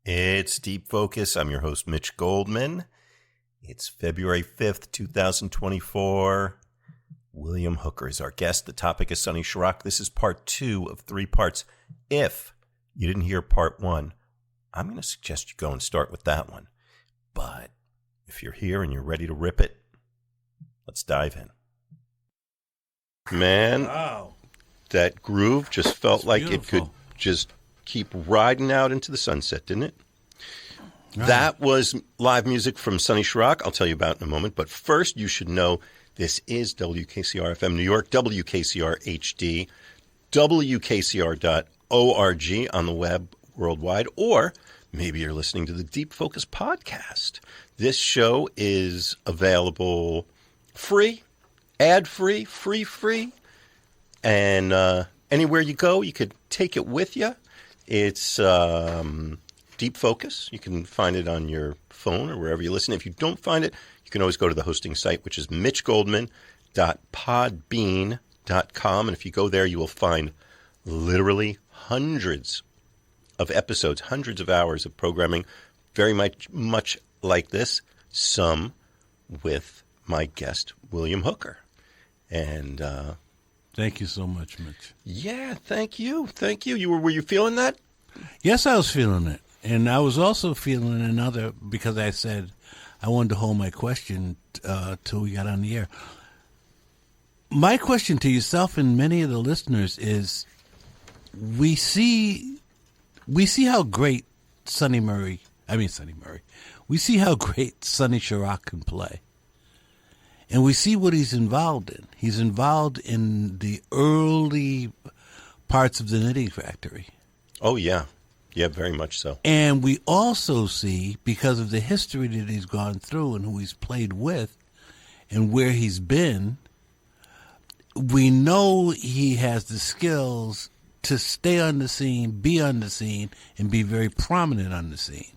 It's Deep Focus. I'm your host, Mitch Goldman. It's February 5th, 2024. William Hooker is our guest. The topic is Sonny Sharrock. This is part 2 of 3 parts. If you didn't hear part 1, I'm going to suggest you go and start with that one. But if you're here and you're ready to rip it, let's dive in. Man, wow. That groove just felt like beautiful. It could just keep riding out into the sunset, didn't it? Right. That was live music from Sonny Sharrock. I'll tell you about in a moment. But first, you should know this is WKCR FM New York, WKCR HD, WKCR.org on the web worldwide, or maybe you're listening to the Deep Focus podcast. This show is available free, ad-free, free, and anywhere you go, you could take it with you. It's Deep Focus. You can find it on your phone or wherever you listen. If you don't find it, you can always go to the hosting site, which is mitchgoldman.podbean.com. And if you go there, you will find literally hundreds of episodes, hundreds of hours of programming, very much like this, some with my guest, William Hooker. And thank you so much, Mitch. Yeah, thank you. Were you feeling that? Yes, I was feeling it. And I was also feeling another, because I said I wanted to hold my question till we got on the air. My question to yourself and many of the listeners is, we see how great we see how great Sonny Sharrock can play. And we see what he's involved in. He's involved in the early parts of the Knitting Factory. Oh, yeah. Yeah, very much so. And we also see, because of the history that he's gone through and who he's played with and where he's been, we know he has the skills to stay on the scene, be on the scene, and be very prominent on the scene.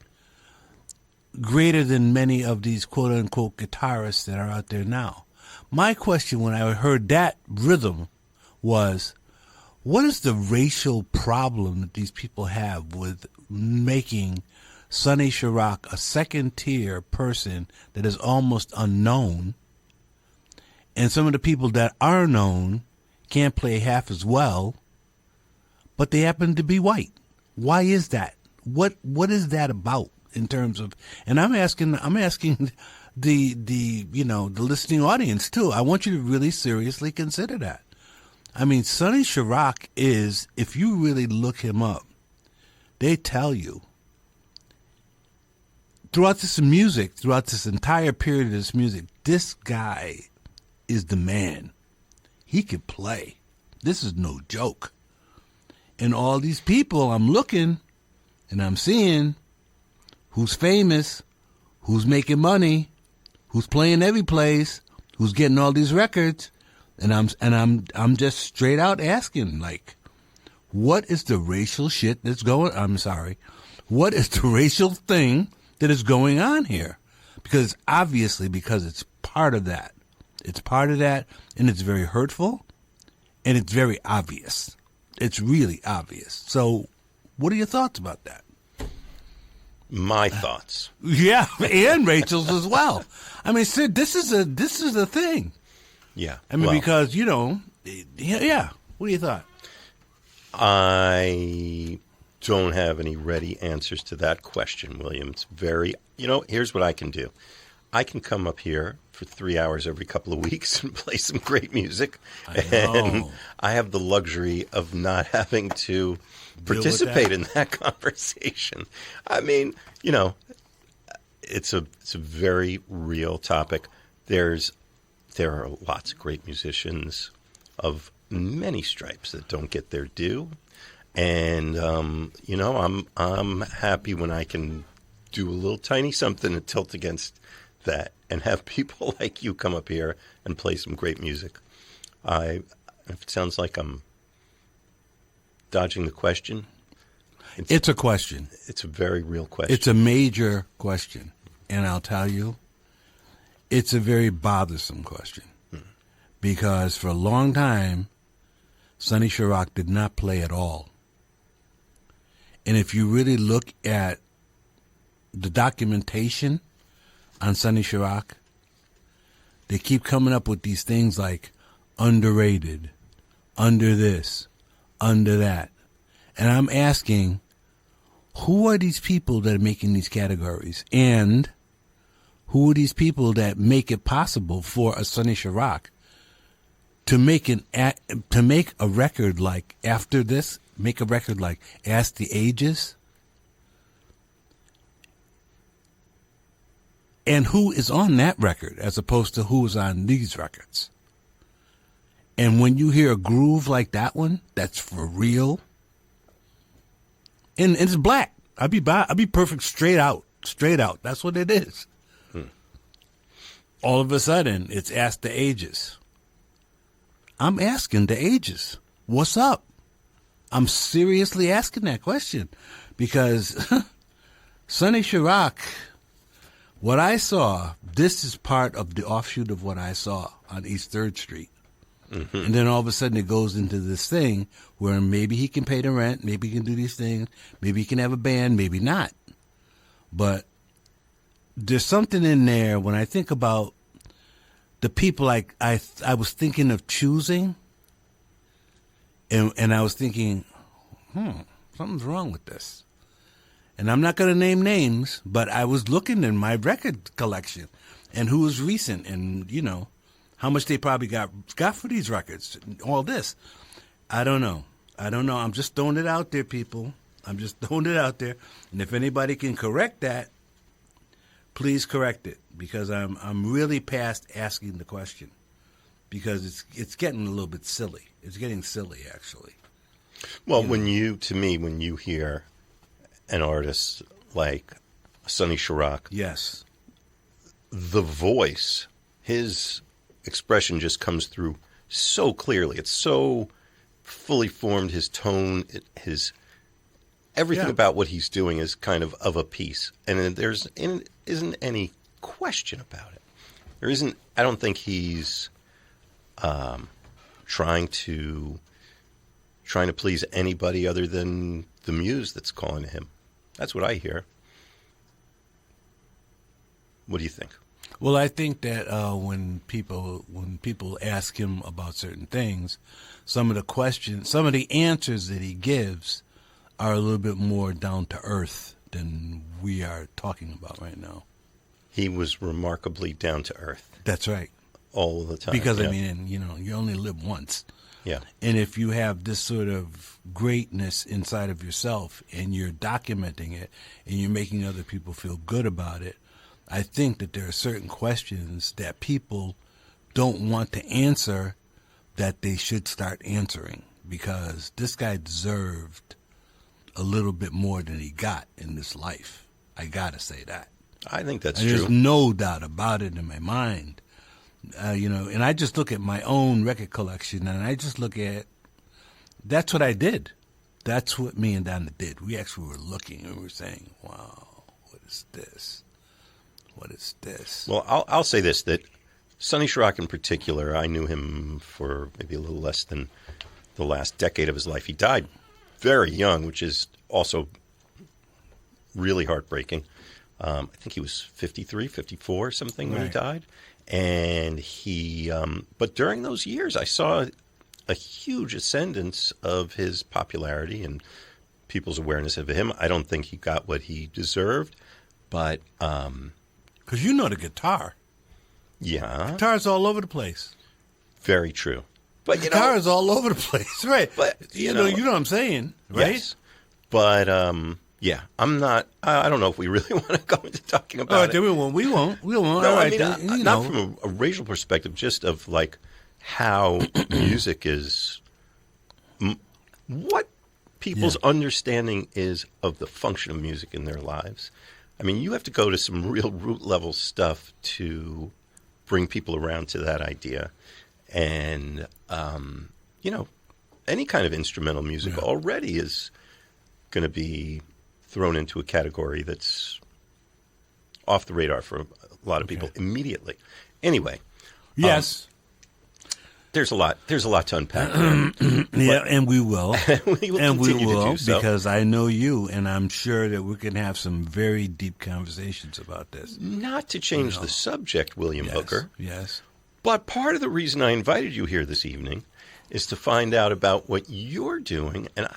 Greater than many of these quote-unquote guitarists that are out there now. My question when I heard that rhythm was, what is the racial problem that these people have with making Sonny Sharrock a second-tier person that is almost unknown, and some of the people that are known can't play half as well, but they happen to be white? Why is that? What is that about in terms of? And I'm asking the listening audience too. I want you to really seriously consider that. I mean, Sonny Sharrock is, if you really look him up, they tell you throughout this entire period of this music, this guy is the man. He could play. This is no joke. And all these people, I'm looking and I'm seeing who's famous, who's making money, who's playing every place, who's getting all these records. And I'm just straight out asking, like, what is the racial shit that's going? What is the racial thing that is going on here? Because it's part of that. It's part of that, and it's very hurtful, and it's very obvious. It's really obvious. So, what are your thoughts about that? My thoughts. Yeah, and Rachel's as well. I mean, Sid, this is a thing. Yeah. I mean, because, yeah. What do you thought? I don't have any ready answers to that question, William. It's here's what I can do. I can come up here for 3 hours every couple of weeks and play some great music. And I have the luxury of not having to participate in that conversation. I mean, it's a very real topic. There are lots of great musicians of many stripes that don't get their due, and I'm happy when I can do a little tiny something to tilt against that, and have people like you come up here and play some great music. If it sounds like I'm dodging the question, it's a question. It's a very real question. It's a major question, and I'll tell you, it's a very bothersome question, because for a long time, Sonny Sharrock did not play at all. And if you really look at the documentation on Sonny Sharrock, they keep coming up with these things like underrated, under this, under that. And I'm asking, who are these people that are making these categories? And who are these people that make it possible for a Sonny Sharrock to make a record like After This, make a record like Ask the Ages? And who is on that record as opposed to who is on these records? And when you hear a groove like that one, that's for real. And it's black. I'll be perfect straight out. That's what it is. All of a sudden, it's Ask the Ages. I'm asking the ages, what's up? I'm seriously asking that question because Sonny Sharrock, what I saw, this is part of the offshoot of what I saw on East 3rd Street. Mm-hmm. And then all of a sudden it goes into this thing where maybe he can pay the rent, maybe he can do these things, maybe he can have a band, maybe not. But there's something in there when I think about the people like I was thinking of choosing, and I was thinking, something's wrong with this. And I'm not going to name names, but I was looking in my record collection and who was recent and, you know, how much they probably got for these records, all this. I don't know. I'm just throwing it out there, people. I'm just throwing it out there. And if anybody can correct that, please correct it, because I'm really past asking the question, because it's getting a little bit silly. It's getting silly, actually. Well, when you hear an artist like Sonny Sharrock, yes, the voice, his expression just comes through so clearly. It's so fully formed. His tone, his everything about what he's doing is kind of a piece, and there isn't any question about it. There isn't. I don't think he's trying to please anybody other than the muse that's calling to him. That's what I hear. What do you think? Well, I think that when people ask him about certain things, some of the answers that he gives are a little bit more down to earth than we are talking about right now. He was remarkably down to earth. That's right. All the time. Because, I mean, you know, you only live once. Yeah. And if you have this sort of greatness inside of yourself and you're documenting it and you're making other people feel good about it, I think that there are certain questions that people don't want to answer that they should start answering, because this guy deserved a little bit more than he got in this life. I got to say that. I think that's and true. There's no doubt about it in my mind. You know, and I just look at my own record collection, and I just look at, that's what I did. That's what me and Donna did. We actually were looking and we were saying, wow, what is this? What is this? Well, I'll say this, that Sonny Sharrock in particular, I knew him for maybe a little less than the last decade of his life. He died very young, which is also really heartbreaking. I think he was 53, 54, something when he died. And he, but during those years, I saw a huge ascendance of his popularity and people's awareness of him. I don't think he got what he deserved, but because you know the guitar. Yeah. Guitar's all over the place. Very true. But you guitar is all over the place, right? But you know what I'm saying, right? Yes. But yeah, I'm not. I don't know if we really want to go into talking about it. We won't. No, all right, I mean, not from a racial perspective, just of like how music is, what people's understanding is of the function of music in their lives. I mean, you have to go to some real root level stuff to bring people around to that idea. And, you know, any kind of instrumental music already is going to be thrown into a category that's off the radar for a lot of people immediately. Anyway. Yes. There's a lot to unpack here. Yeah, and we will. We will continue to do so. Because I know you, and I'm sure that we can have some very deep conversations about this. Not to change the subject, William Hooker. Yes. But part of the reason I invited you here this evening is to find out about what you're doing. And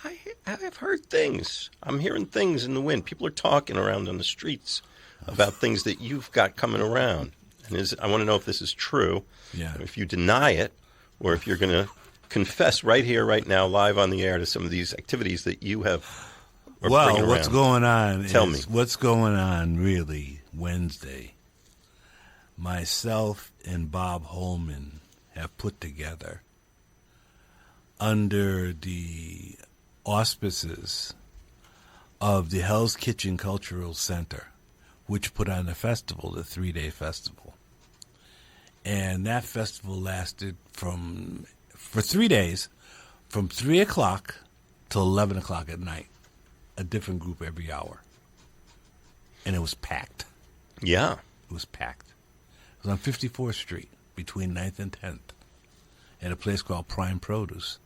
I've heard things. I'm hearing things in the wind. People are talking around on the streets about things that you've got coming around. And I want to know if this is true. Yeah. If you deny it, or if you're going to confess right here, right now, live on the air to some of these activities that you have. Well, what's going on? Tell me. What's going on really Wednesday? Myself and Bob Holman have put together, under the auspices of the Hell's Kitchen Cultural Center, which put on a festival, the 3-day festival. And that festival lasted for 3 days, from 3 o'clock till 11 o'clock at night, a different group every hour. And it was packed. Yeah. It was packed. It was on 54th Street between 9th and 10th at a place called Prime Produce.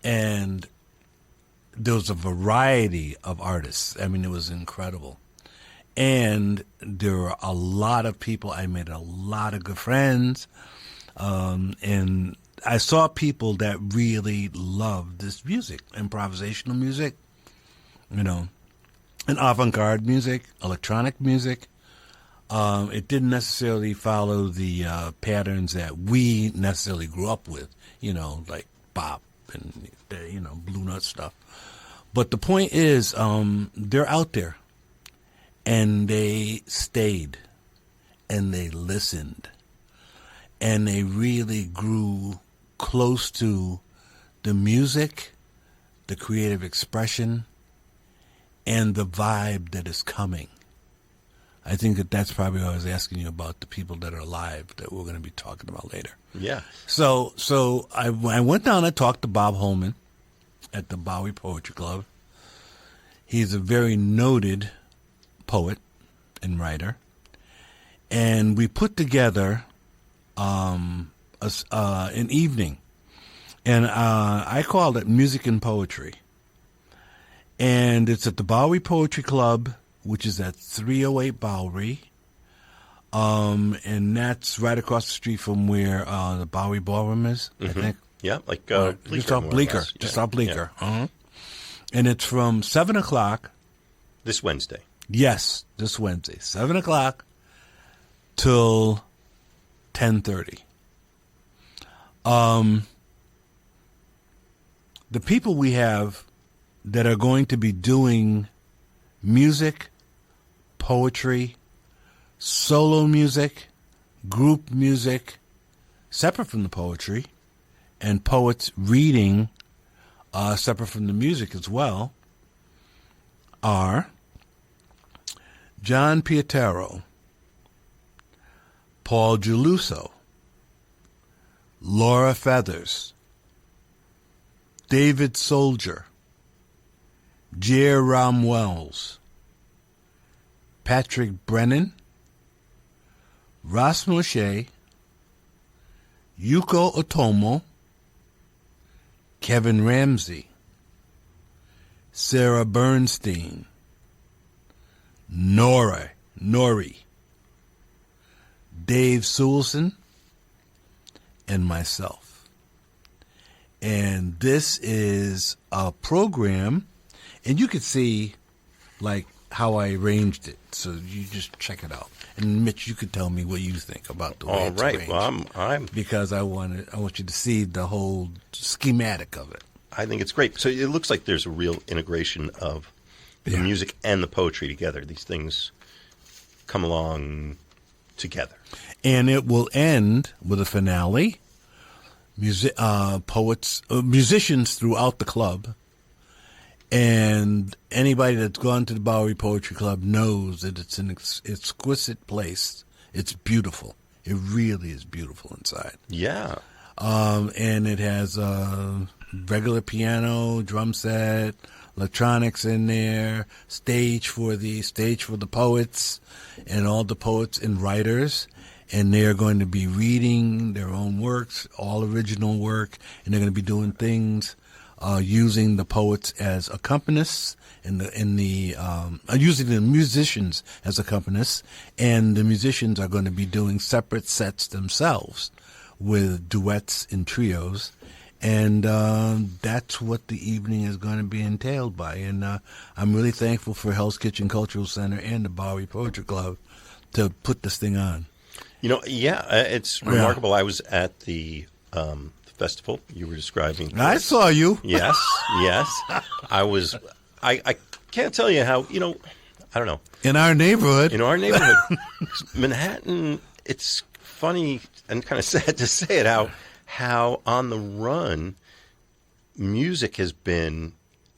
And there was a variety of artists. I mean, it was incredible. And there were a lot of people. I made a lot of good friends. And I saw people that really loved this music, improvisational music, and avant-garde music, electronic music. It didn't necessarily follow the patterns that we necessarily grew up with, like bop and, Blue Nut stuff. But the point is, they're out there. And they stayed, and they listened, and they really grew close to the music, the creative expression, and the vibe that is coming. I think that's probably what I was asking you about, the people that are alive that we're going to be talking about later. Yeah. So I went down and talked to Bob Holman at the Bowie Poetry Club. He's a very noted poet and writer, and we put together an evening, and I called it Music and Poetry, and it's at the Bowie Poetry Club, which is at 308 Bowery, and that's right across the street from where the Bowie Ballroom is, I think. Yeah, like Bleecker, just off Bleecker. Yeah. Uh-huh. And it's from 7 o'clock. This Wednesday. Yes, this Wednesday, 7 o'clock till 10:30. The people we have that are going to be doing music, poetry, solo music, group music, separate from the poetry, and poets reading, separate from the music as well, are John Pietero, Paul Geluso, Laura Feathers, David Soldier, Ram Wells, Patrick Brennan, Ross Moshe, Yuko Otomo, Kevin Ramsey, Sarah Bernstein, Nori, Dave Soulson, and myself. And this is a program, and you could see like how I arranged it. So you just check it out. And Mitch, you could tell me what you think about the way it's arranged. All right. Well, I'm because I want you to see the whole schematic of it. I think it's great. So it looks like there's a real integration of the music and the poetry together. These things come along together. And it will end with a finale. Musicians throughout the club, and anybody that's gone to the Bowery Poetry Club knows that it's an exquisite place. It's beautiful. It really is beautiful inside. Yeah. And it has a regular piano, drum set, electronics in there, stage for the poets and all the poets and writers. and they're going to be reading their own works, all original work, and they're going to be doing things using the poets as accompanists and using the musicians as accompanists, and the musicians are going to be doing separate sets themselves with duets and trios. And that's what the evening is going to be entailed by. And I'm really thankful for Hell's Kitchen Cultural Center and the Bowery Poetry Club to put this thing on. It's remarkable. Yeah. I was at the festival you were describing. I saw you. Yes. I can't tell you how, I don't know. In our neighborhood. Manhattan, it's funny and kind of sad to say it, how on the run music has been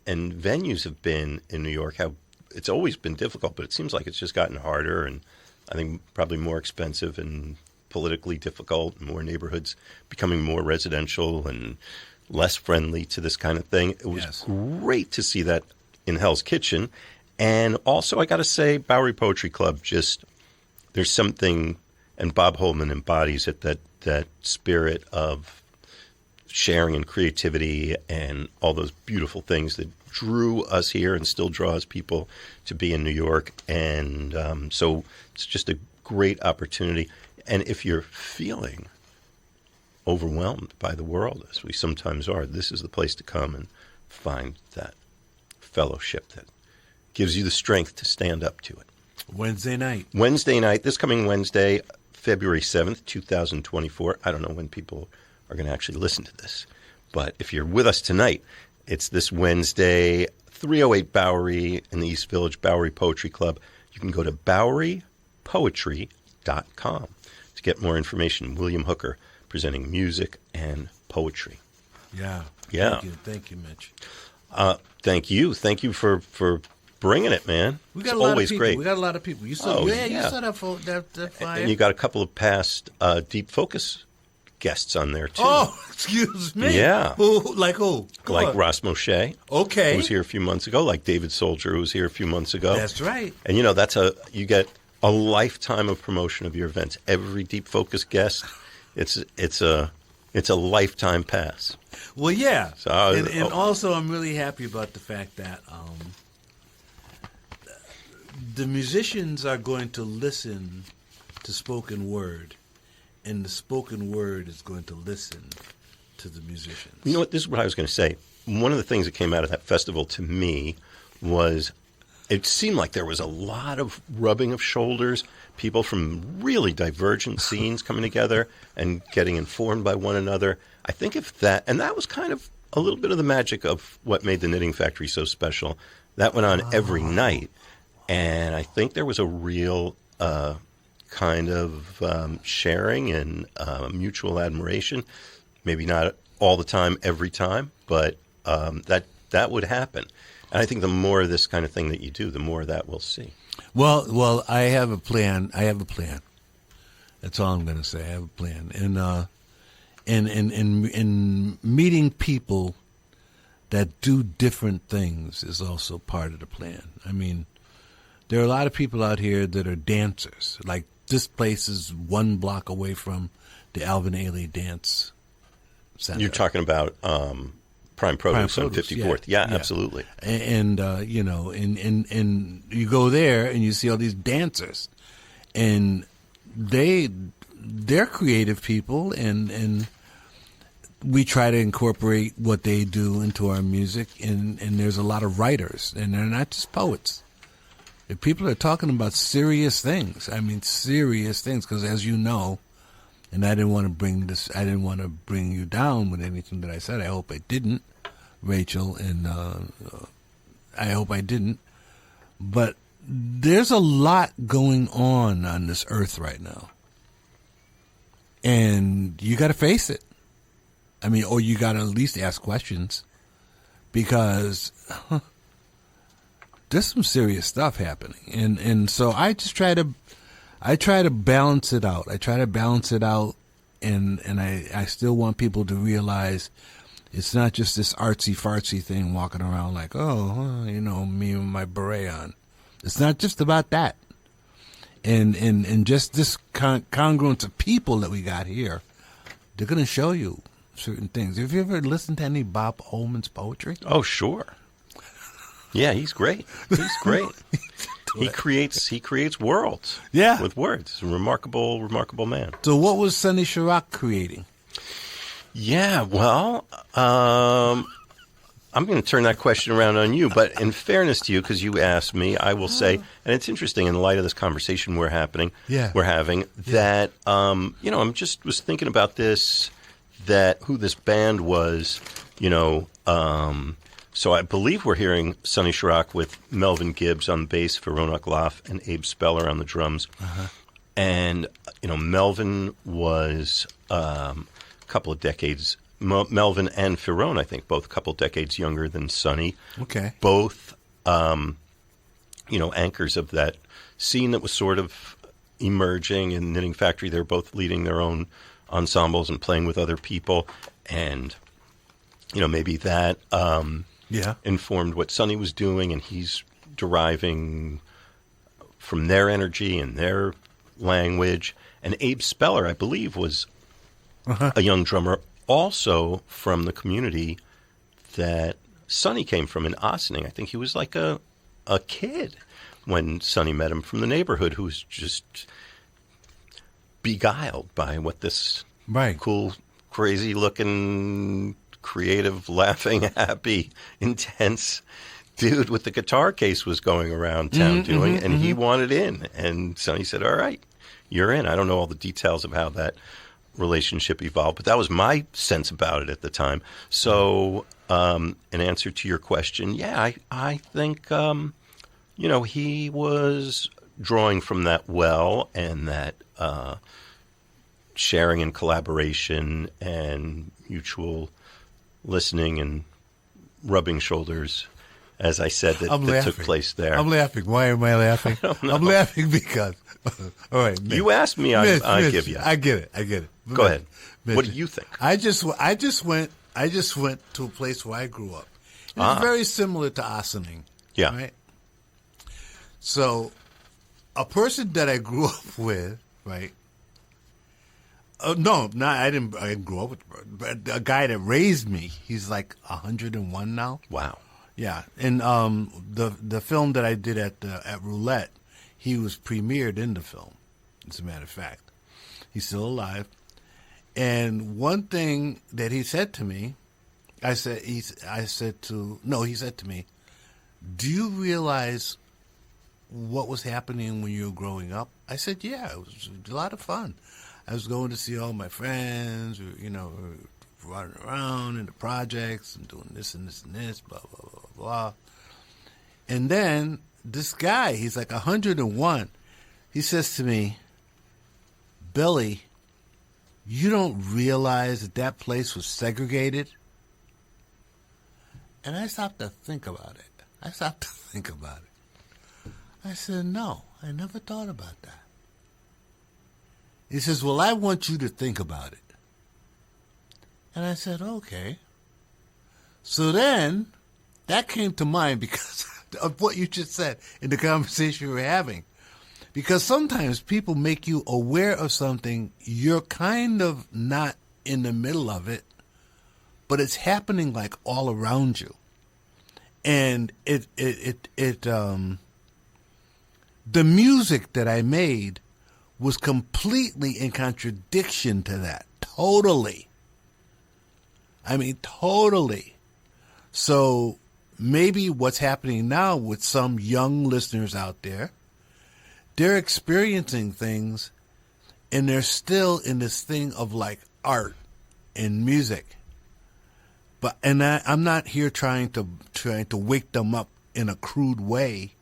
and venues have been in New York, how it's always been difficult, but it seems like it's just gotten harder and I think probably more expensive and politically difficult, more neighborhoods becoming more residential and less friendly to this kind of thing. It was great to see that in Hell's Kitchen. And also, I got to say, Bowery Poetry Club, there's something, and Bob Holman embodies it, that spirit of sharing and creativity and all those beautiful things that drew us here and still draws people to be in New York. And so it's just a great opportunity. And if you're feeling overwhelmed by the world, as we sometimes are, this is the place to come and find that fellowship that gives you the strength to stand up to it. Wednesday night, this coming Wednesday, February 7th, 2024. I don't know when people are going to actually listen to this, but if you're with us tonight, it's this Wednesday, 308 Bowery in the East Village, Bowery Poetry Club. You can go to BoweryPoetry.com to get more information. William Hooker presenting music and poetry. Yeah. Thank you, Mitch. Thank you for bringing it, man. We got it's a lot always of people. Great. We got a lot of people. You saw that flyer. And you got a couple of past Deep Focus guests on there too. Oh, excuse me. Yeah. Who? Like who? Like Ross Moshe. Okay. Who was here a few months ago. Like David Soldier, who was here a few months ago. That's right. And you get a lifetime of promotion of your events. Every Deep Focus guest, it's a lifetime pass. Well, yeah. So, and also, I'm really happy about the fact that the musicians are going to listen to spoken word, and the spoken word is going to listen to the musicians. You know what? This is what I was going to say. One of the things that came out of that festival to me was it seemed like there was a lot of rubbing of shoulders, people from really divergent scenes coming together and getting informed by one another. I think and that was kind of a little bit of the magic of what made the Knitting Factory so special. That went on every night. And I think there was a real kind of sharing and mutual admiration. Maybe not all the time, every time, but that would happen. And I think the more of this kind of thing that you do, the more of that we'll see. Well, I have a plan. That's all I'm going to say. I have a plan. And meeting people that do different things is also part of the plan. I mean, there are a lot of people out here that are dancers. Like this place is 1 block away from the Alvin Ailey Dance Center. You're talking about Prime Produce on 54th. Yeah, absolutely. And and you go there and you see all these dancers, and they're creative people, and we try to incorporate what they do into our music, and there's a lot of writers, and they're not just poets. The people are talking about serious things. I mean, serious things, because as you know, and I didn't want to bring you down with anything that I said. I hope I didn't, Rachel, and I hope I didn't. But there's a lot going on this earth right now. And you got to face it. I mean, or you got to at least ask questions, because there's some serious stuff happening. And so I just try to balance it out. And I still want people to realize it's not just this artsy-fartsy thing walking around like, me with my beret on. It's not just about that. and just this congruence of people that we got here, they're going to show you certain things. Have you ever listened to any Bob Ullman's poetry? Oh, sure. Yeah, he's great. He's great. He creates worlds. Yeah. With words. He's a remarkable man. So what was Sonny Sharrock creating? Yeah, well, I'm going to turn that question around on you. But in fairness to you, because you asked me, I will say, and it's interesting in light of this conversation we're having, that, I'm just was thinking about this, that who this band was, so I believe we're hearing Sonny Sharrock with Melvin Gibbs on bass, Veronik Loff, and Abe Speller on the drums. Uh-huh. And, Melvin was a couple of decades, Melvin and Ferron, I think, both a couple of decades younger than Sonny. Okay. Both, anchors of that scene that was sort of emerging in Knitting Factory. They're both leading their own ensembles and playing with other people. And, maybe that... informed what Sonny was doing, and he's deriving from their energy and their language. And Abe Speller, I believe, was a young drummer also from the community that Sonny came from in Ossining. I think he was like a kid when Sonny met him from the neighborhood, who was just beguiled by what this cool, crazy-looking... creative, laughing, happy, intense dude with the guitar case was going around town doing, and he wanted in. And Sonny said, all right, you're in. I don't know all the details of how that relationship evolved, but that was my sense about it at the time. So in answer to your question, I think, he was drawing from that well, and that sharing and collaboration and mutual listening and rubbing shoulders, as I said, that took place there. I'm laughing. Why am I laughing? I'm laughing because... all right, Mitch. You asked me, Mitch, I give you. I get it. Go ahead. Mitch, what do you think? I just went to a place where I grew up. It's very similar to Ossining. Yeah. Right? So, a person that I grew up with, right? I didn't grow up with, but a guy that raised me, he's like 101 now. Wow. Yeah, and the film that I did at Roulette, he was premiered in the film. As a matter of fact, he's still alive. And one thing that he said to me, he said to me, "Do you realize what was happening when you were growing up?" I said, "Yeah, it was a lot of fun. I was going to see all my friends, running around in the projects and doing this and this and this, blah, blah, blah, blah." And then this guy, he's like 101. He says to me, "Billy, you don't realize that place was segregated?" And I stopped to think about it. I said, "No, I never thought about that." He says, "Well, I want you to think about it." And I said, "Okay." So then that came to mind because of what you just said in the conversation we were having. Because sometimes people make you aware of something, you're kind of not in the middle of it, but it's happening like all around you. And the music that I made was completely in contradiction to that. Totally. I mean, totally. So maybe what's happening now with some young listeners out there, they're experiencing things and they're still in this thing of like art and music. And I'm not here trying to wake them up in a crude way,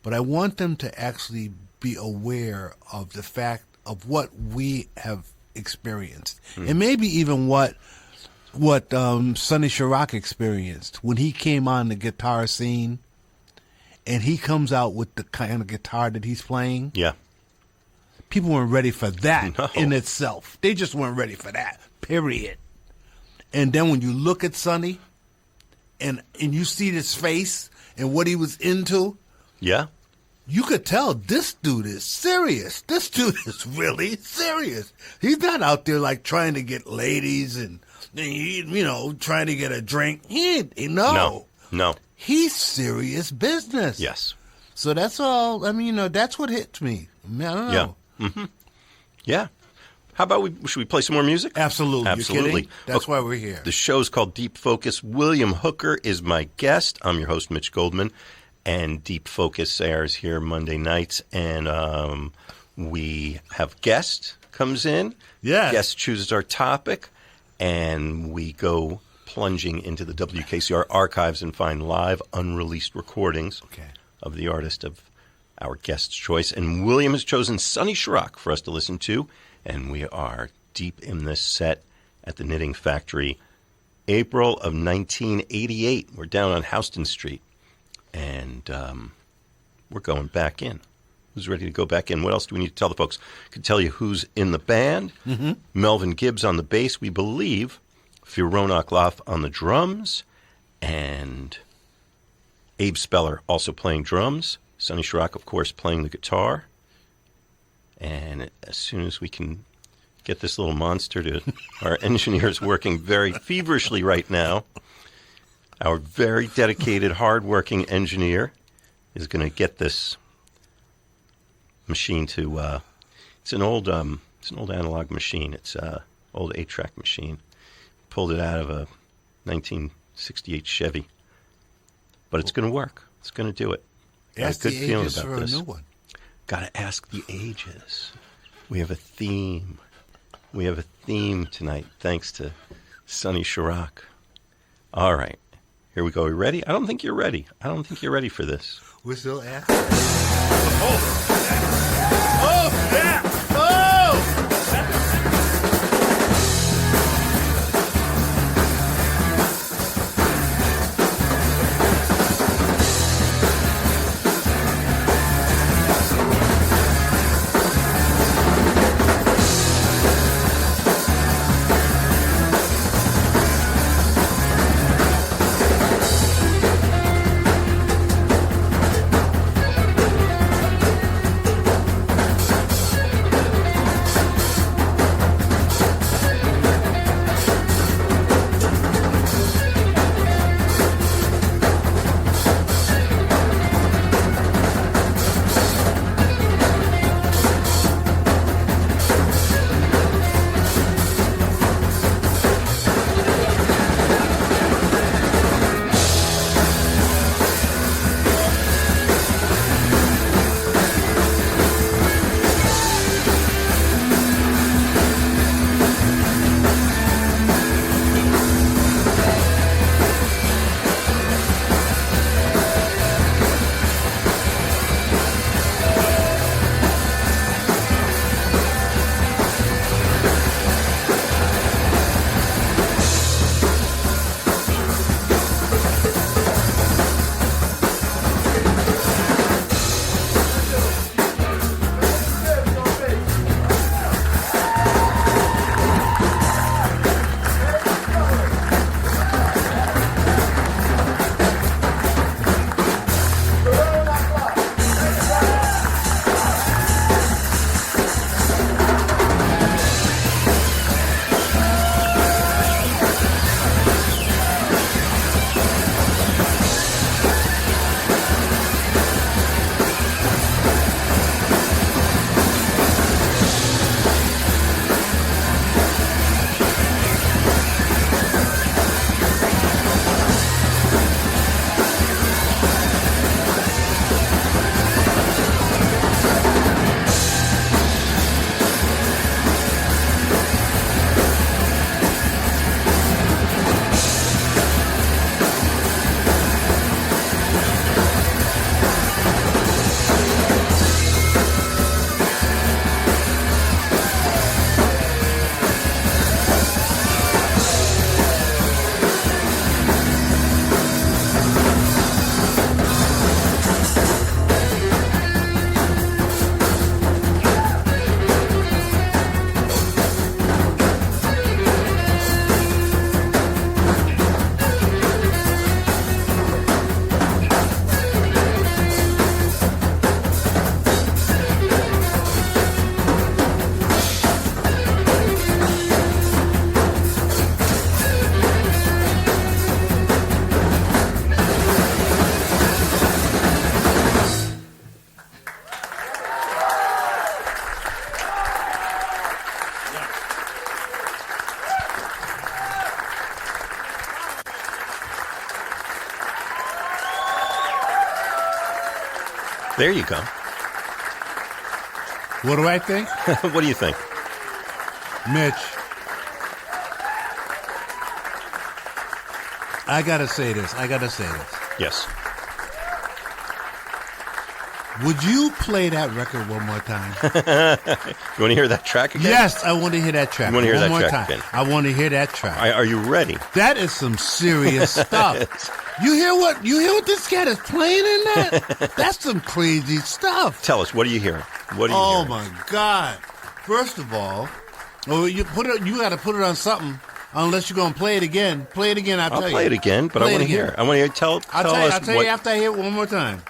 but I want them to actually be aware of the fact of what we have experienced, and maybe even what Sonny Sharrock experienced when he came on the guitar scene, and he comes out with the kind of guitar that he's playing. Yeah, people weren't ready for that in itself. They just weren't ready for that. Period. And then when you look at Sonny, and you see his face and what he was into, yeah. you could tell this dude is serious. This dude is really serious. He's not out there like trying to get ladies and trying to get a drink. No. He's serious business. Yes. So that's all. I mean, that's what hits me. I mean, I don't know. Yeah. Mm-hmm. Yeah. How about should we play some more music? Absolutely. Absolutely. You kidding? That's why we're here. The show's called Deep Focus. William Hooker is my guest. I'm your host, Mitch Goldman. And Deep Focus airs here Monday nights. And we have guest comes in. Yeah. Guest chooses our topic. And we go plunging into the WKCR archives and find live, unreleased recordings of the artist of our guest's choice. And William has chosen Sonny Sharrock for us to listen to. And we are deep in this set at the Knitting Factory, April of 1988. We're down on Houston Street. And we're going back in. Who's ready to go back in? What else do we need to tell the folks? I could tell you who's in the band. Mm-hmm. Melvin Gibbs on the bass, we believe. Fiona Akloff on the drums. And Abe Speller also playing drums. Sonny Sharrock, of course, playing the guitar. And as soon as we can get this little monster to... Our engineer is working very feverishly right now. Our very dedicated, hard-working engineer is going to get this machine to... it's an old analog machine. It's an old 8-track machine. Pulled it out of a 1968 Chevy. But it's going to work. It's going to do it. Ask good the feeling ages about for this. a new one. Got to ask the ages. We have a theme. We have a theme tonight, thanks to Sonny Sharrock. All right. Here we go. Are you ready? I don't think you're ready. I don't think you're ready for this. We're still asking. Oh, yeah! There you go. What do I think? What do you think? Mitch, I gotta say this. Yes. Would you play that record one more time? You want to hear that track again? Yes, I want to hear that track. You want to hear one that more track time. again? I want to hear that track. Are you ready? That is some serious stuff. You hear what this cat is playing in that? That's some crazy stuff. Tell us, what are you hearing? What are you Oh hearing? my God! First of all, you got to put it on something. Unless you're gonna play it again. Play it again. I'll tell you. I'll play it again, but I want to hear it. I want to tell I'll us tell what... you after I hear it one more time.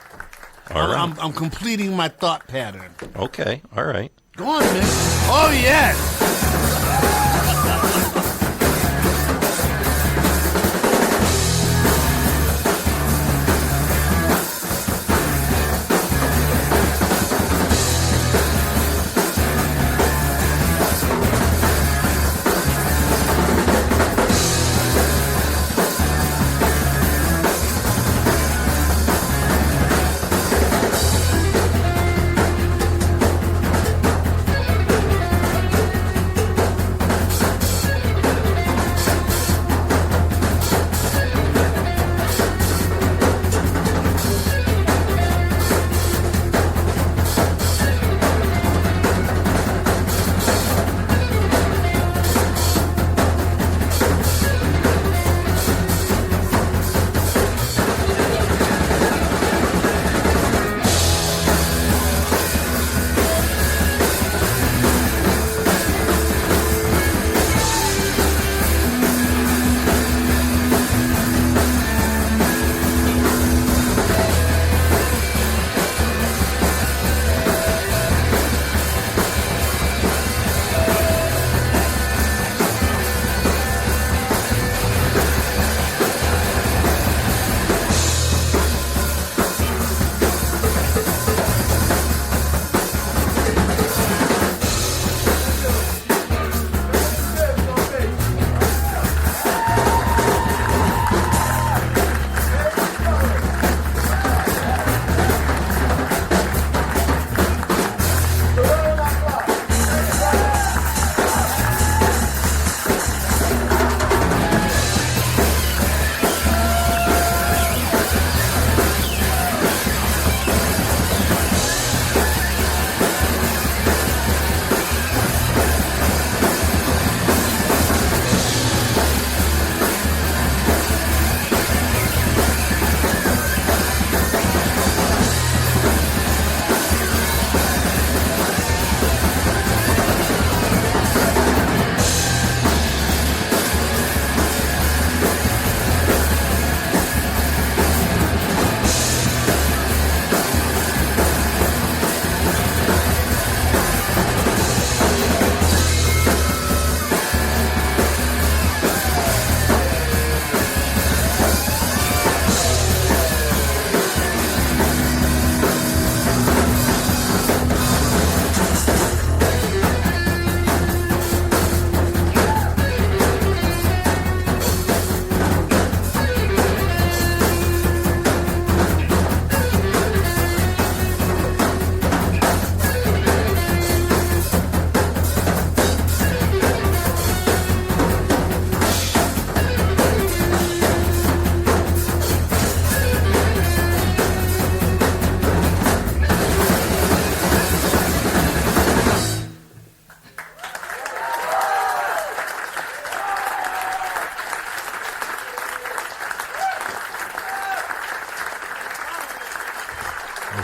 All right. I'm completing my thought pattern. Okay. All right. Go on, man. Oh yes.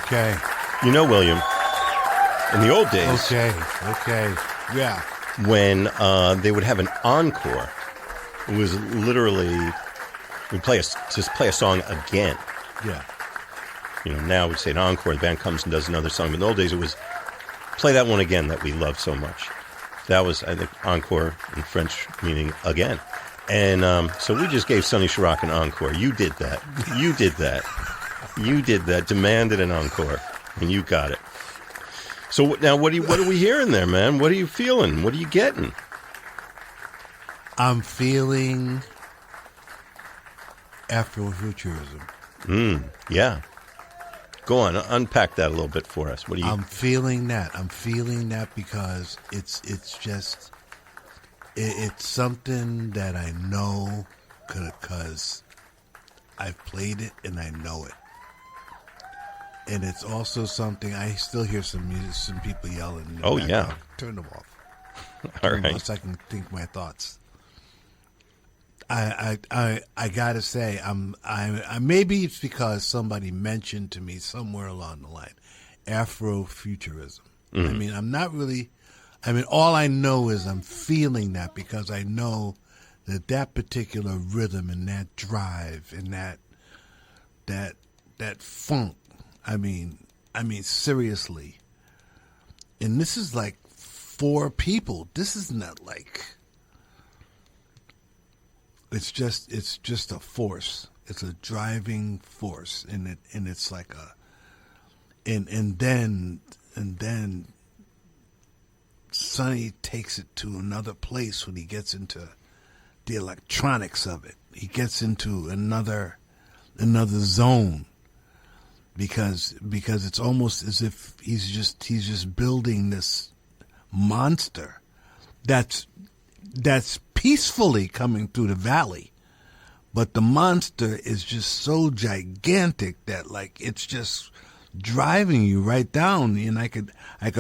Okay. You know, William, in the old days, Okay. Yeah. when they would have an encore, it was literally we'd just play a song again. Yeah. You know, now we'd say an encore, the band comes and does another song. But in the old days, it was play that one again that we loved so much. That was, I think, encore in French meaning again. And so we just gave Sonny Sharrock an encore. You did that. You did that. You did that. Demanded an encore, and you got it. So now, what are we hearing there, man? What are you feeling? What are you getting? I'm feeling Afrofuturism. Yeah. Go on, unpack that a little bit for us. What do you? I'm feeling that. I'm feeling that because it's just it's something that I know because I've played it and I know it. And it's also something I still hear some music, some people yelling. In the background. Yeah. Turn them off. All right. Unless I can think my thoughts. I gotta say I maybe it's because somebody mentioned to me somewhere along the line Afrofuturism. I mean, I'm not really. I mean, all I know is I'm feeling that because I know that particular rhythm and that drive and that funk. I mean, seriously. And this is like 4 people. This is not like. It's just a force. It's a driving force, and it's like and then Sonny takes it to another place when he gets into the electronics of it. He gets into another zone because it's almost as if he's just building this monster that's peacefully coming through the valley, but the monster is just so gigantic that like it's just driving you right down, and I could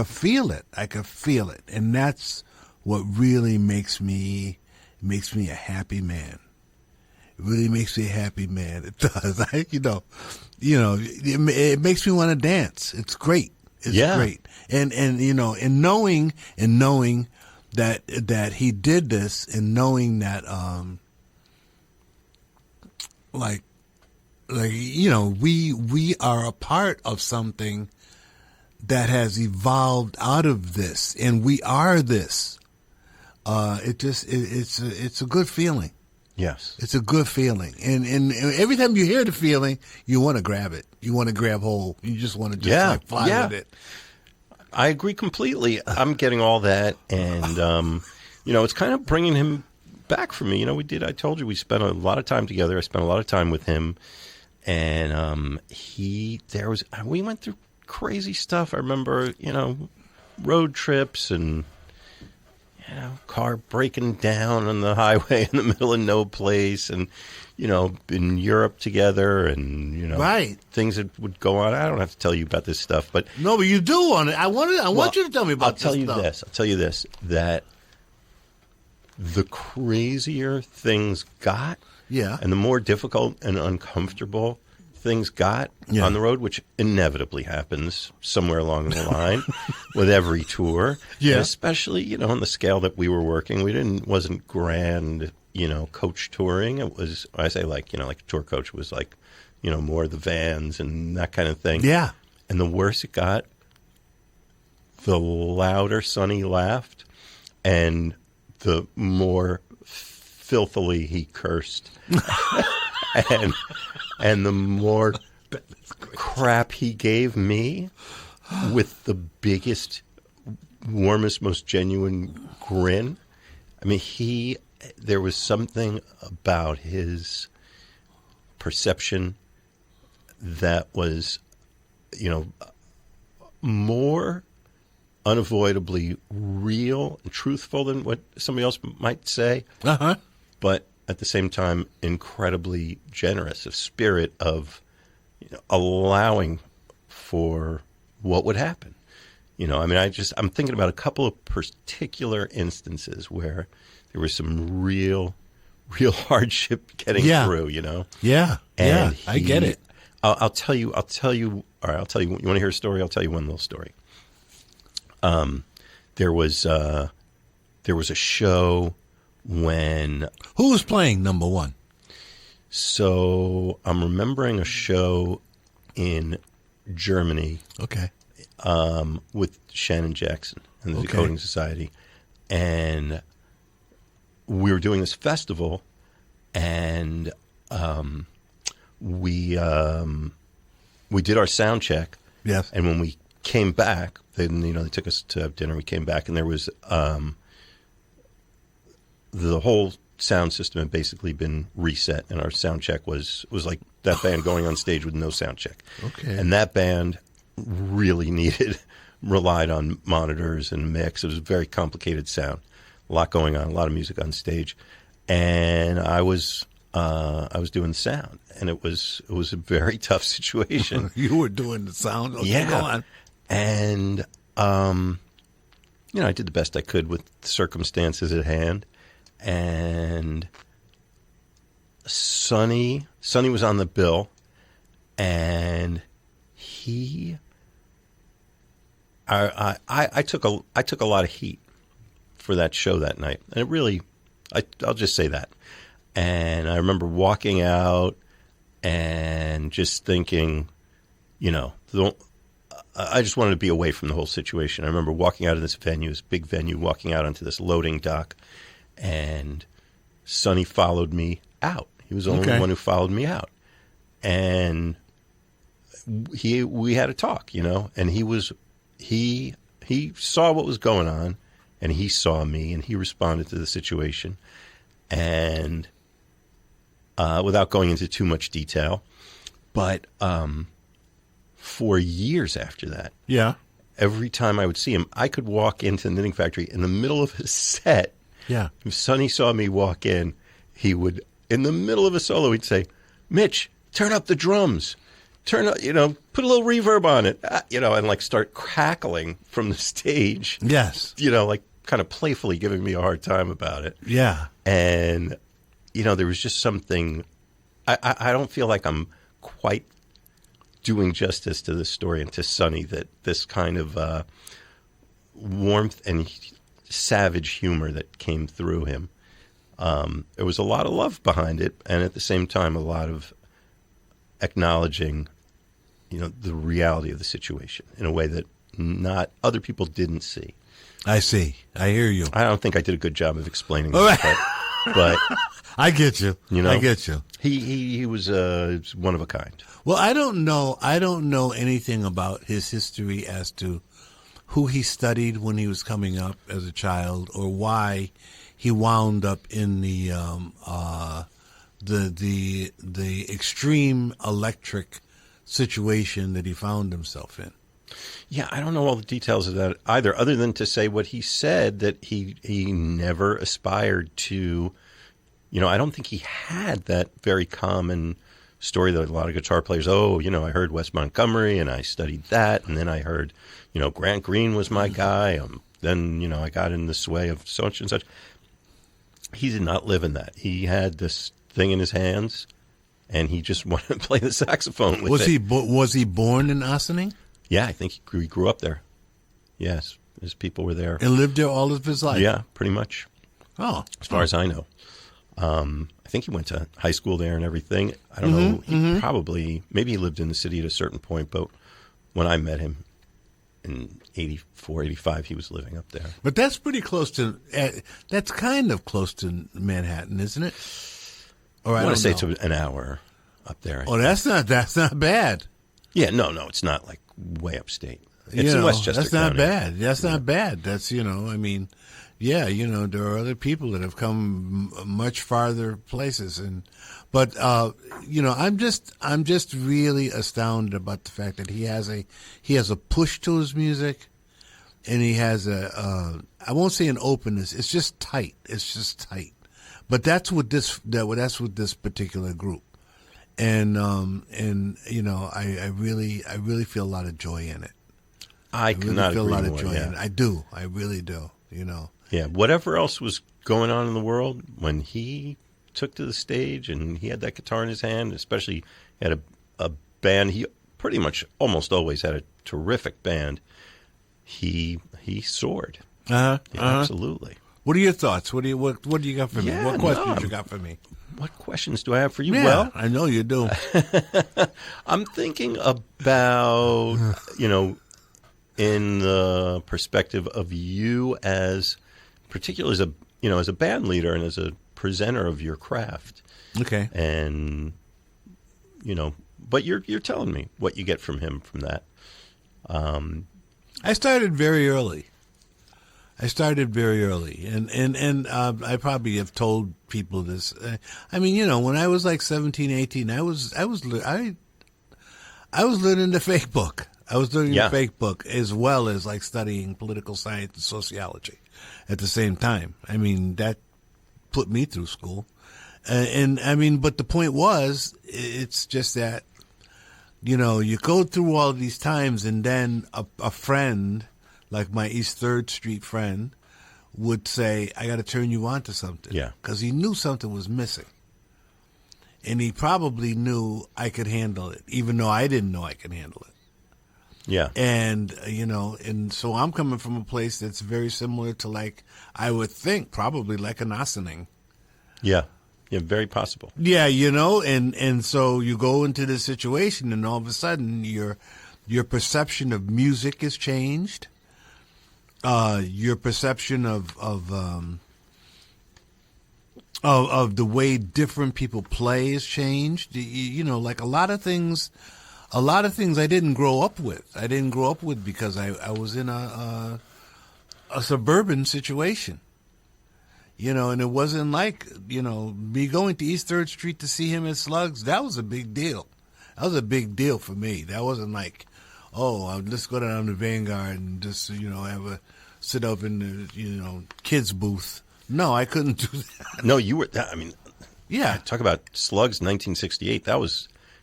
feel it. I could feel it, and that's what really makes me a happy man. It really makes me a happy man. It does. It makes me want to dance. It's great. It's great, and knowing that he did this, and knowing that we are a part of something that has evolved out of this, and we are this. It's a good feeling. Yes, it's a good feeling, and every time you hear the feeling, you want to grab it. You want to grab hold. You just want to fly with it. I agree completely. I'm getting all that, and it's kind of bringing him back for me. I told you we spent a lot of time together. I spent a lot of time with him, and we went through crazy stuff. I remember, road trips and car breaking down on the highway in the middle of no place, and in Europe together, and right, things that would go on. I don't have to tell you about this stuff, but no, but you do want it. I want you to tell me about. I'll tell you this: that the crazier things got, and the more difficult and uncomfortable things got on the road, which inevitably happens somewhere along the line with every tour. Yeah. And especially, on the scale that we were working, wasn't grand, coach touring. It was, I say like a tour coach was like, more the vans and that kind of thing. Yeah. And the worse it got, the louder Sonny laughed and the more filthily he cursed. And the more crap he gave me with the biggest, warmest, most genuine grin. I mean, there was something about his perception that was, more unavoidably real and truthful than what somebody else might say. Uh-huh. But at the same time, incredibly generous of spirit of allowing for what would happen. I'm thinking about a couple of particular instances where there was some real hardship getting through, Yeah. And I get it. I'll tell you. All right, I'll tell you. You want to hear a story? I'll tell you one little story. There was a show when... Who was playing number one? So I'm remembering a show in Germany. Okay. With Shannon Jackson and the Decoding Society. And we were doing this festival, and we did our sound check. Yes. And when we came back, then they took us to have dinner. We came back, and there was the whole sound system had basically been reset, and our sound check was like that band going on stage with no sound check. Okay. And that band really relied on monitors and mix. It was a very complicated sound, a lot going on, a lot of music on stage, and I was doing sound, and it was a very tough situation. You were doing the sound. Okay, Yeah. go on. And I did the best I could with the circumstances at hand. And Sonny was on the bill, and I took a lot of heat for that show that night, and it really, I'll just say that. And I remember walking out and just thinking, I just wanted to be away from the whole situation. I remember walking out of this venue, this big venue, walking out onto this loading dock, and Sonny followed me out. He was the only one who followed me out. And we had a talk, and he saw what was going on, and he saw me, and he responded to the situation. And without going into too much detail, but for years after that, yeah, every time I would see him, I could walk into the Knitting Factory in the middle of his set. Yeah. If Sonny saw me walk in, he would, in the middle of a solo, he'd say, "Mitch, turn up the drums. Turn up, put a little reverb on it," and like start cackling from the stage. Yes. Like kind of playfully giving me a hard time about it. Yeah. And, there was just something, I don't feel like I'm quite doing justice to this story and to Sonny, that this kind of warmth and savage humor that came through him. There was a lot of love behind it, and at the same time, a lot of acknowledging, the reality of the situation in a way that not other people didn't see. I see. I hear you. I don't think I did a good job of explaining that, but I get you. I get you. He was one of a kind. Well, I don't know anything about his history as to who he studied when he was coming up as a child, or why he wound up in the extreme electric situation that he found himself in. Yeah, I don't know all the details of that either, other than to say what he said, that he never aspired to, I don't think he had that very common story that a lot of guitar players, I heard Wes Montgomery and I studied that, and then I heard, Grant Green was my guy, then, I got in the sway of such and such. He did not live in that. He had this thing in his hands, and he just wanted to play the saxophone with it. Was he born in Ossining? Yeah, I think he grew up there. Yes, his people were there. And lived there all of his life? Yeah, pretty much. Oh. As far as I know. I think he went to high school there and everything. I don't know. He probably, maybe he lived in the city at a certain point, but when I met him in 84, 85, he was living up there. But that's pretty close to, that's kind of close to Manhattan, isn't it? Or I want to say know. it's an hour up there. Oh, that's not bad. Yeah, no, it's not like way upstate. It's in Westchester That's not County. bad. That's not bad. That's, there are other people that have come much farther places, but I'm just really astounded about the fact that he has a push to his music, and he has I won't say an openness. It's just tight. But that's with this particular group, and I really feel a lot of joy in it. I cannot feel agree a lot more. of joy in it. I do. I really do. Yeah, whatever else was going on in the world, when he took to the stage and he had that guitar in his hand, especially had a band, he pretty much almost always had a terrific band, he soared. Absolutely. What are your thoughts? What do you got for me? What questions you got for me? What questions do I have for you? Yeah, Well, I know you do. I'm thinking about, in the perspective of you as, particularly as a band leader and as a presenter of your craft. Okay. And, but you're telling me what you get from him from that. I started very early. I started very early, and I probably have told people this. I mean, when I was like 17, 18, I was learning the fake book. I was learning the fake book as well as like studying political science and sociology at the same time. I mean, that put me through school, and I mean, but the point was, it's just that you go through all these times, and then a friend, like my East 3rd Street friend, would say, I got to turn you on to something. Yeah. Because he knew something was missing. And he probably knew I could handle it, even though I didn't know I could handle it. Yeah. And, and so I'm coming from a place that's very similar to, like, I would think, probably like an Ossining. Yeah. Yeah, very possible. Yeah, and so you go into this situation, and all of a sudden your perception of music is changed. Your perception of the way different people play is changed. Like a lot of things I didn't grow up with. I didn't grow up with because I was in a suburban situation. And it wasn't like, me going to East 3rd Street to see him at Slugs. That was a big deal. That was a big deal for me. That wasn't like, let's go down to Vanguard and just, sit up in the, kids' booth. No, I couldn't do that. No, you were, I mean, yeah. Talk about Slugs 1968.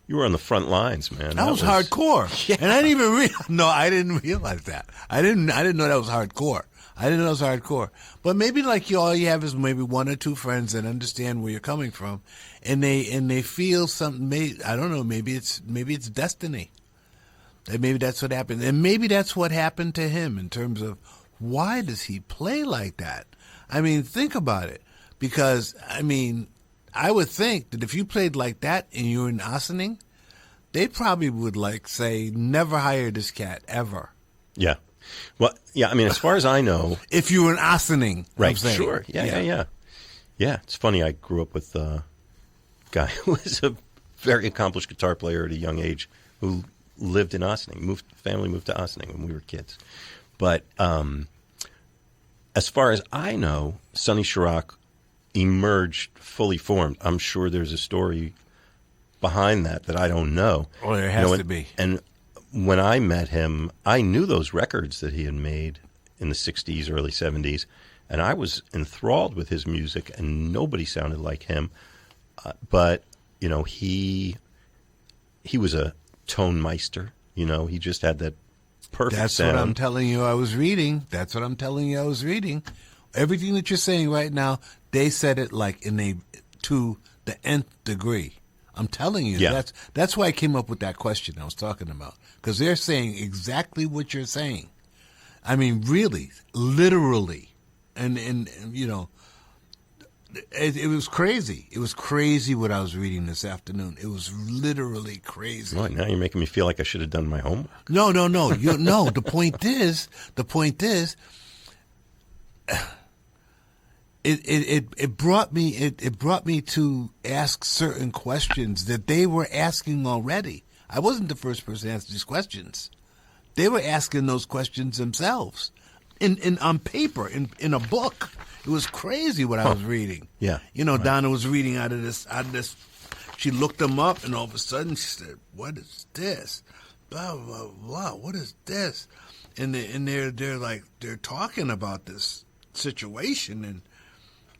You were on the front lines, man. That was hardcore. Yeah. And I didn't realize that. I didn't know that was hardcore. I didn't know it was hardcore. But maybe like all you have is maybe one or two friends that understand where you're coming from, and they feel something. I don't know. Maybe it's destiny. And maybe that's what happened, and maybe that's what happened to him in terms of why does he play like that? I mean, think about it. Because I mean, I would think that if you played like that and you were in Ossining, they probably would like say never hire this cat ever. Yeah. Well, yeah, I mean, as far as I know... If you were an Ossining. Right, sure. Yeah. Yeah, it's funny. I grew up with a guy who was a very accomplished guitar player at a young age who lived in Ossining. Family moved to Ossining when we were kids. But as far as I know, Sonny Sharrock emerged fully formed. I'm sure there's a story behind that I don't know. Oh, there has to be. And when I met him, I knew those records that he had made in the 60s, early 70s, and I was enthralled with his music, and nobody sounded like him. But, he was a tone meister. He just had that perfect sound. That's what I'm telling you I was reading. Everything that you're saying right now, they said it like to the nth degree. I'm telling you, that's why I came up with that question I was talking about. Because they're saying exactly what you're saying. I mean, really, literally. And it was crazy. It was crazy what I was reading this afternoon. It was literally crazy. Right, now you're making me feel like I should have done my homework. No. The point is, it brought me to ask certain questions that they were asking already. I wasn't the first person to answer these questions. They were asking those questions themselves, on paper, in a book. It was crazy what I was reading. Yeah, right. Donna was reading out of this. She looked them up, and all of a sudden she said, "What is this? Blah blah blah. What is this?" And they're talking about this situation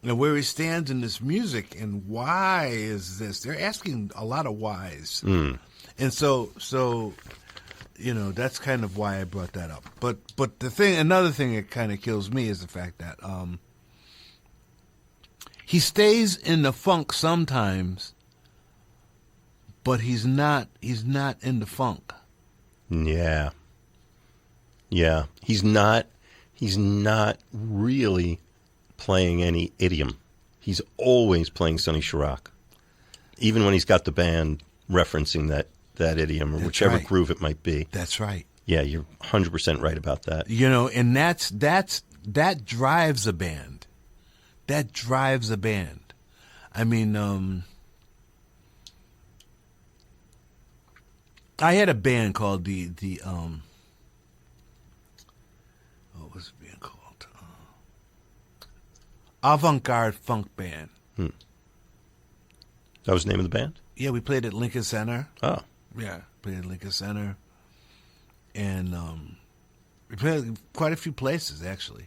and where he stands in this music and why is this? They're asking a lot of whys. And so that's kind of why I brought that up. But another thing that kind of kills me is the fact that he stays in the funk sometimes, but he's not in the funk. Yeah. Yeah. He's not really playing any idiom. He's always playing Sonny Sharrock. Even when he's got the band referencing that idiom or whichever groove it might be. That's right. Yeah, you're 100% right about that. And that drives a band. That drives a band. I mean, I had a band called what was the band called? avant-garde funk band. That was the name of the band? Yeah, we played at Lincoln Center. Oh. Yeah, played at Lincoln Center. And we played quite a few places, actually.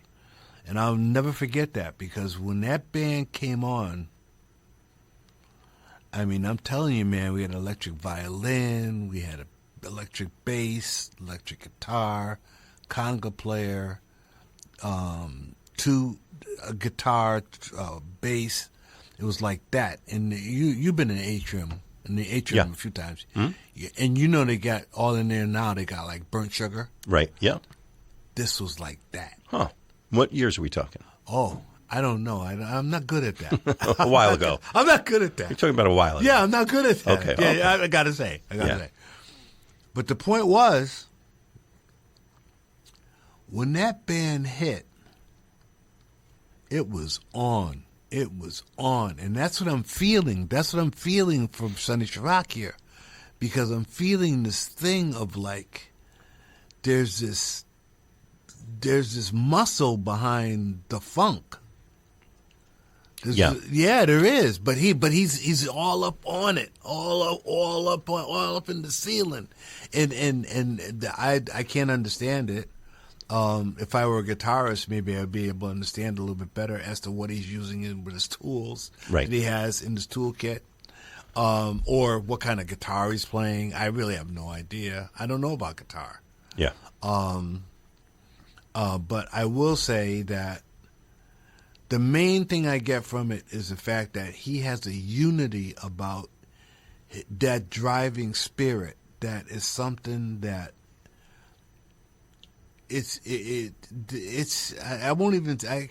And I'll never forget that, because when that band came on, I mean, I'm telling you, man, we had an electric violin, we had an electric bass, electric guitar, conga player, a guitar, bass. It was like that. And you've been in the atrium a few times. Mm-hmm. And you know they got all in there now. They got like burnt sugar. Right, yeah. This was like that. Huh. What years are we talking? Oh, I don't know. I'm not good at that. A while ago. I'm not good at that. You're talking about a while ago. Yeah, I'm not good at that. Okay. Yeah, okay. I got to say. But the point was, when that band hit, it was on. It was on. And that's what I'm feeling. That's what I'm feeling from Sonny Sharrock here. Because I'm feeling this thing of like, there's this muscle behind the funk. Yeah, there is. But he's all up on it, all up in the ceiling, and I can't understand it. If I were a guitarist, maybe I'd be able to understand a little bit better as to what he's using with his tools that he has in his toolkit, or what kind of guitar he's playing. I really have no idea. I don't know about guitar. Yeah. But I will say that the main thing I get from it is the fact that he has a unity about that driving spirit. That is something that it's I won't even I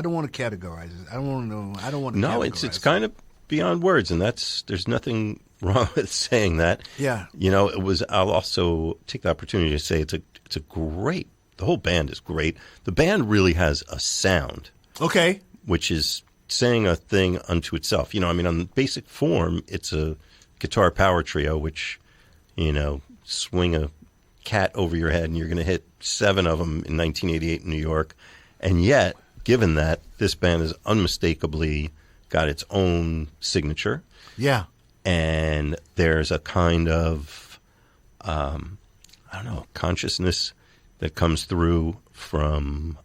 don't want to categorize it. I don't want to know. I don't want to. No, it's kind of beyond words, and there's nothing wrong with saying that. Yeah. You know, I'll also take the opportunity to say it's a great. The whole band is great. The band really has a sound. Okay. Which is saying a thing unto itself. You know, I mean, on the basic form, it's a guitar power trio, which, you know, swing a cat over your head and you're going to hit 7 of them in 1988 in New York. And yet, given that, this band has unmistakably got its own signature. Yeah. And there's a kind of, I don't know, consciousness that comes through from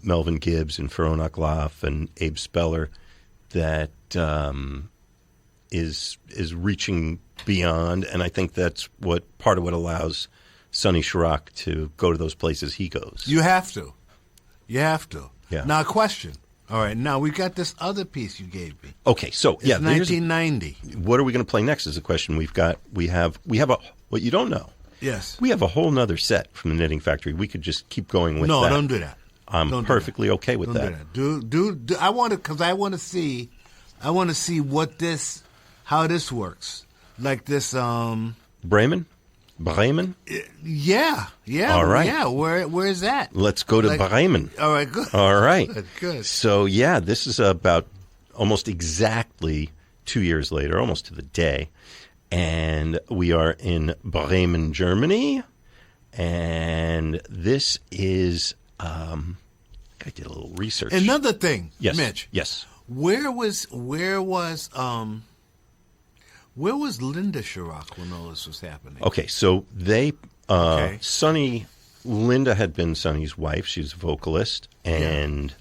Melvin Gibbs and Feron Aklaf and Abe Speller that is reaching beyond, and I think that's part of what allows Sonny Sharrock to go to those places he goes. You have to. Yeah. Now, a question. All right, now we got this other piece you gave me. Okay, so it's 1990. What are we going to play next is a question. We have what you don't know. Yes. We have a whole nother set from the Knitting Factory. We could just keep going with that. No, don't do that. I'm perfectly okay with that. Do I want to, because I want to see how this works. Like this, Bremen? Yeah. All right. Yeah, where is that? Let's go to Bremen. All right, good. All right. Good. So, yeah, this is about almost exactly 2 years later, almost to the day. And we are in Bremen, Germany. And this is, I did a little research. Another thing, yes. Mitch. Yes. Where was Linda Sharrock when all this was happening? Okay, so Linda had been Sonny's wife. She's a vocalist, and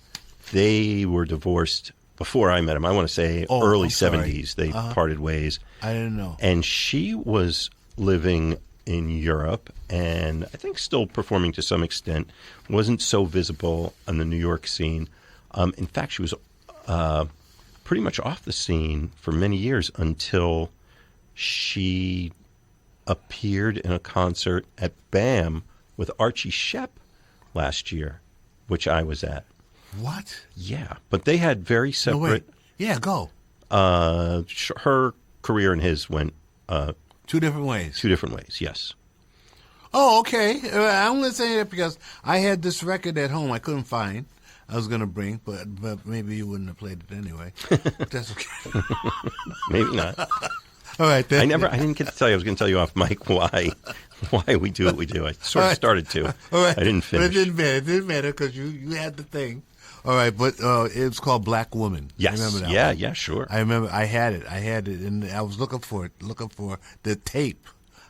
they were divorced before I met him. I want to say early 70s. They parted ways. I didn't know. And she was living in Europe, and I think still performing to some extent. Wasn't so visible on the New York scene. In fact, she was pretty much off the scene for many years until she appeared in a concert at BAM with Archie Shepp last year, which I was at. What? Yeah, but they had very separate... No, wait. Yeah, go. Her career and his went... 2 different ways. 2 different ways, yes. Oh, okay. I'm going to say that because I had this record at home I couldn't find. I was going to bring, but maybe you wouldn't have played it anyway. That's okay. Maybe not. All right. I didn't get to tell you. I was going to tell you off mic why we do what we do. I sort of started to. All right. I didn't finish. But it didn't matter because you had the thing. All right, but it was called Black Woman. Yes. I remember that Yeah, one. yeah, sure. I remember I had it, and I was looking for the tape.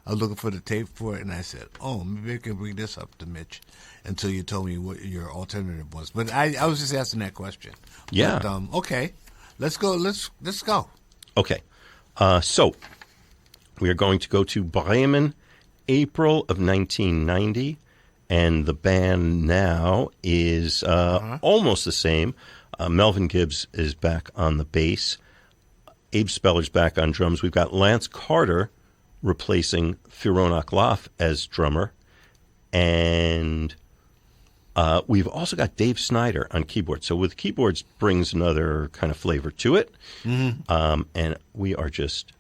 I was looking for the tape for it, and I said, "Oh, maybe I can bring this up to Mitch," until you told me what your alternative was. But I was just asking that question. Yeah. But, okay, let's go. Let's go. Okay. So we are going to go to Bremen, April of 1990, and the band now is almost the same. Melvin Gibbs is back on the bass. Abe Speller's back on drums. We've got Lance Carter replacing Fiona Kloff as drummer. And we've also got Dave Snyder on keyboards. So with keyboards brings another kind of flavor to it. Mm-hmm. And we are just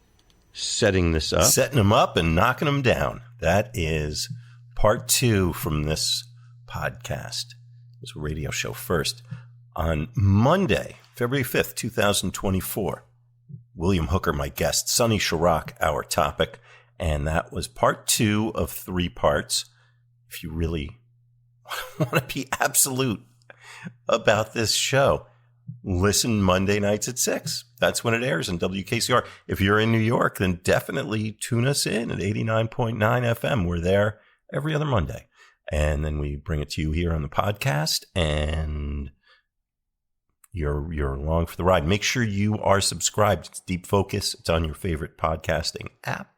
setting this up. Setting them up and knocking them down. That is part 2 from this podcast. It was a radio show first. On Monday, February 5th, 2024, William Hooker, my guest, Sonny Sharrock, our topic. And that was part 2 of 3 parts. If you really want to be absolute about this show, listen Monday nights at 6. That's when it airs in WKCR. If you're in New York, then definitely tune us in at 89.9 FM. We're there every other Monday. And then we bring it to you here on the podcast, and you're along for the ride. Make sure you are subscribed. It's Deep Focus. It's on your favorite podcasting app.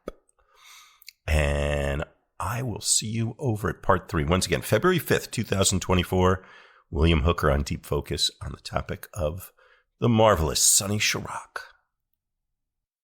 And I will see you over at part 3. Once again, February 5th, 2024, William Hooker on Deep Focus on the topic of the marvelous Sonny Sharrock.